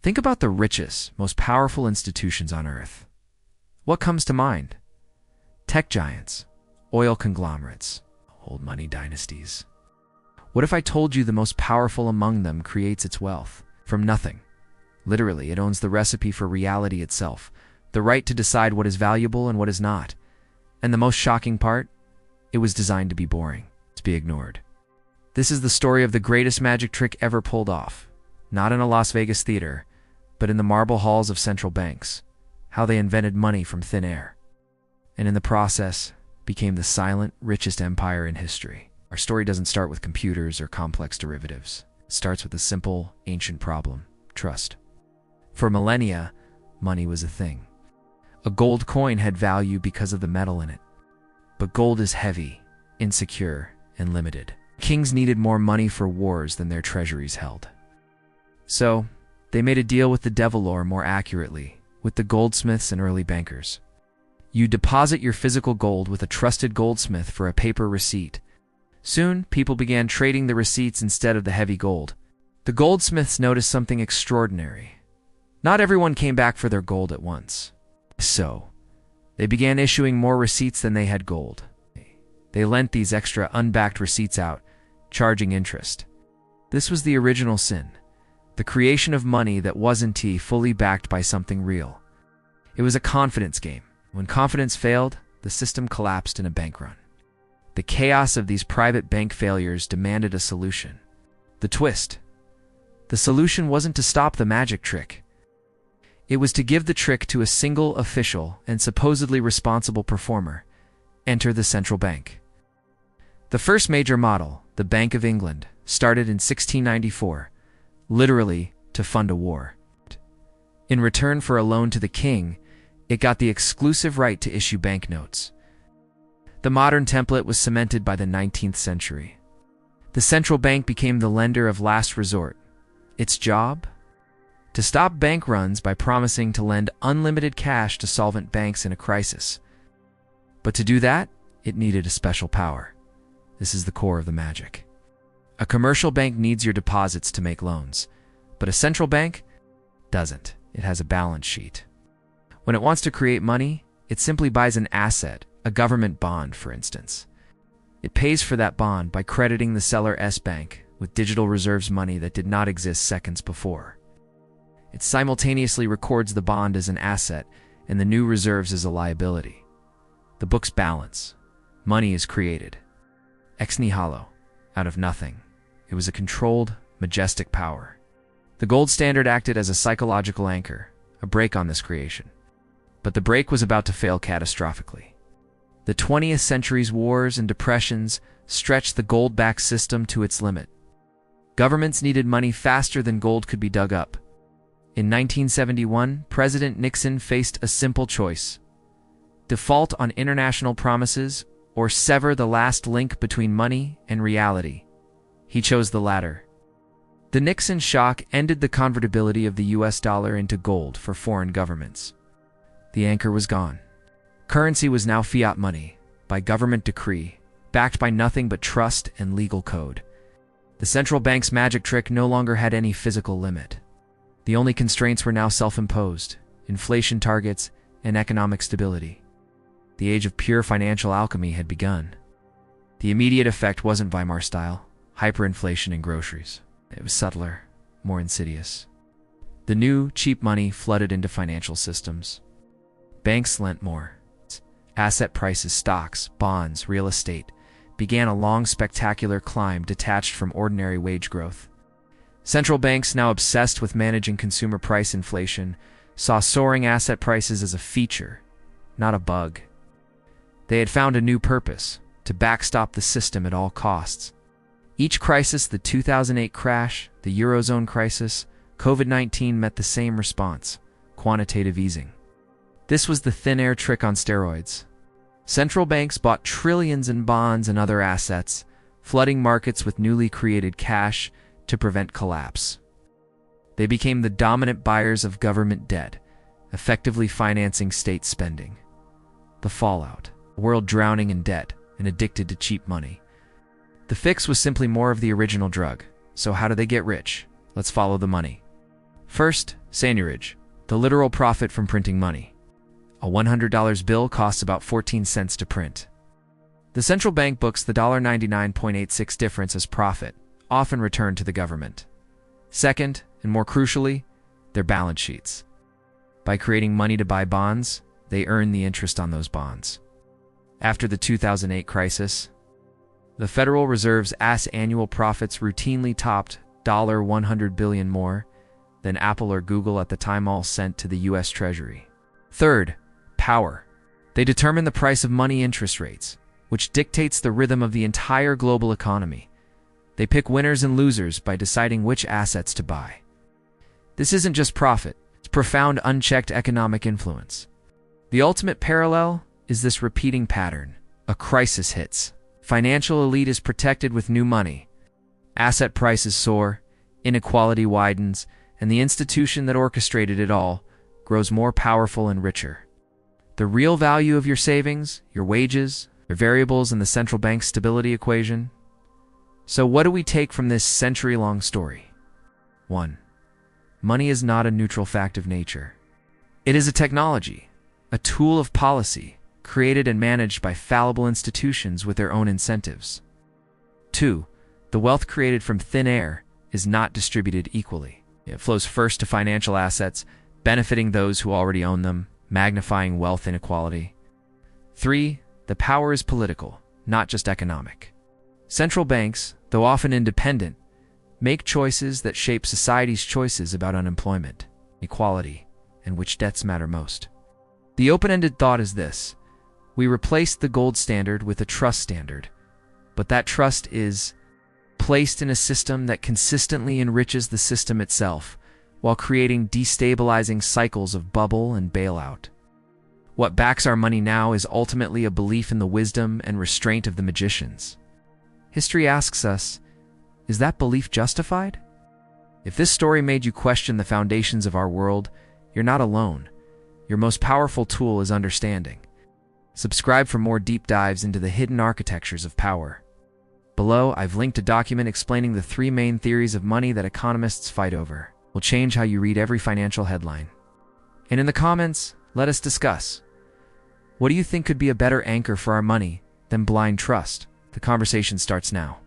Think about the richest, most powerful institutions on Earth. What comes to mind? Tech giants, oil conglomerates, old money dynasties. What if I told you the most powerful among them creates its wealth from nothing? Literally, it owns the recipe for reality itself, the right to decide what is valuable and what is not. And the most shocking part? It was designed to be boring, to be ignored. This is the story of the greatest magic trick ever pulled off, not in a Las Vegas theater, but in the marble halls of central banks, how they invented money from thin air, and in the process became the silent, richest empire in history. Our story doesn't start with computers or complex derivatives. It starts with a simple, ancient problem: trust. For millennia, money was a thing. A gold coin had value because of the metal in it. But gold is heavy, insecure, and limited. Kings needed more money for wars than their treasuries held. So, they made a deal with the devil, or more accurately, with the goldsmiths and early bankers. You deposit your physical gold with a trusted goldsmith for a paper receipt. Soon, people began trading the receipts instead of the heavy gold. The goldsmiths noticed something extraordinary. Not everyone came back for their gold at once. So, they began issuing more receipts than they had gold. They lent these extra unbacked receipts out, charging interest. This was the original sin, the creation of money that wasn't fully backed by something real. It was a confidence game. When confidence failed, the system collapsed in a bank run. The chaos of these private bank failures demanded a solution. The twist: the solution wasn't to stop the magic trick. It was to give the trick to a single official and supposedly responsible performer. Enter the central bank. The first major model, the Bank of England, started in 1694, literally to fund a war. In return for a loan to the king, it got the exclusive right to issue banknotes. The modern template was cemented by the 19th century. The central bank became the lender of last resort. Its job? To stop bank runs by promising to lend unlimited cash to solvent banks in a crisis. But to do that, it needed a special power. This is the core of the magic. A commercial bank needs your deposits to make loans, but a central bank doesn't. It has a balance sheet. When it wants to create money, it simply buys an asset, a government bond, for instance. It pays for that bond by crediting the seller's bank with digital reserves money that did not exist seconds before. It simultaneously records the bond as an asset and the new reserves as a liability. The books balance. Money is created. Ex nihilo, out of nothing. It was a controlled, majestic power. The gold standard acted as a psychological anchor, a brake on this creation. But the brake was about to fail catastrophically. The 20th century's wars and depressions stretched the gold-backed system to its limit. Governments needed money faster than gold could be dug up. In 1971, President Nixon faced a simple choice: default on international promises or sever the last link between money and reality. He chose the latter. The Nixon shock ended the convertibility of the US dollar into gold for foreign governments. The anchor was gone. Currency was now fiat money, by government decree, backed by nothing but trust and legal code. The central bank's magic trick no longer had any physical limit. The only constraints were now self-imposed: inflation targets and economic stability. The age of pure financial alchemy had begun. The immediate effect wasn't Weimar-style, hyperinflation in groceries. It was subtler, more insidious. The new, cheap money flooded into financial systems. Banks lent more. Asset prices, stocks, bonds, real estate, began a long, spectacular climb detached from ordinary wage growth. Central banks, now obsessed with managing consumer price inflation, saw soaring asset prices as a feature, not a bug. They had found a new purpose: to backstop the system at all costs. Each crisis, the 2008 crash, the Eurozone crisis, COVID-19, met the same response: quantitative easing. This was the thin air trick on steroids. Central banks bought trillions in bonds and other assets, flooding markets with newly created cash to prevent collapse. They became the dominant buyers of government debt, effectively financing state spending. The fallout: a world drowning in debt and addicted to cheap money. The fix was simply more of the original drug. So how do they get rich? Let's follow the money. First, seigniorage, the literal profit from printing money. A $100 bill costs about 14 cents to print. The central bank books the $99.86 difference as profit, often returned to the government. Second, and more crucially, their balance sheets. By creating money to buy bonds, they earn the interest on those bonds. After the 2008 crisis, the Federal Reserve's annual profits routinely topped $100 billion more than Apple or Google at the time, all sent to the U.S. Treasury. Third, power. They determine the price of money interest rates, which dictates the rhythm of the entire global economy. They pick winners and losers by deciding which assets to buy. This isn't just profit, it's profound unchecked economic influence. The ultimate parallel is this repeating pattern. A crisis hits. Financial elite is protected with new money. Asset prices soar, inequality widens, and the institution that orchestrated it all grows more powerful and richer. The real value of your savings, your wages, your variables in the central bank's stability equation. So what do we take from this century-long story? 1. Money is not a neutral fact of nature. It is a technology, a tool of policy, created and managed by fallible institutions with their own incentives. 2. The wealth created from thin air is not distributed equally. It flows first to financial assets, benefiting those who already own them, magnifying wealth inequality. 3. The power is political, not just economic. Central banks, though often independent, make choices that shape society's choices about unemployment, equality, and which debts matter most. The open-ended thought is this: we replaced the gold standard with a trust standard, but that trust is placed in a system that consistently enriches the system itself, while creating destabilizing cycles of bubble and bailout. What backs our money now is ultimately a belief in the wisdom and restraint of the magicians. History asks us, is that belief justified? If this story made you question the foundations of our world, you're not alone. Your most powerful tool is understanding. Subscribe for more deep dives into the hidden architectures of power. Below, I've linked a document explaining the 3 main theories of money that economists fight over. Will change how you read every financial headline. And in the comments, let us discuss. What do you think could be a better anchor for our money than blind trust? The conversation starts now.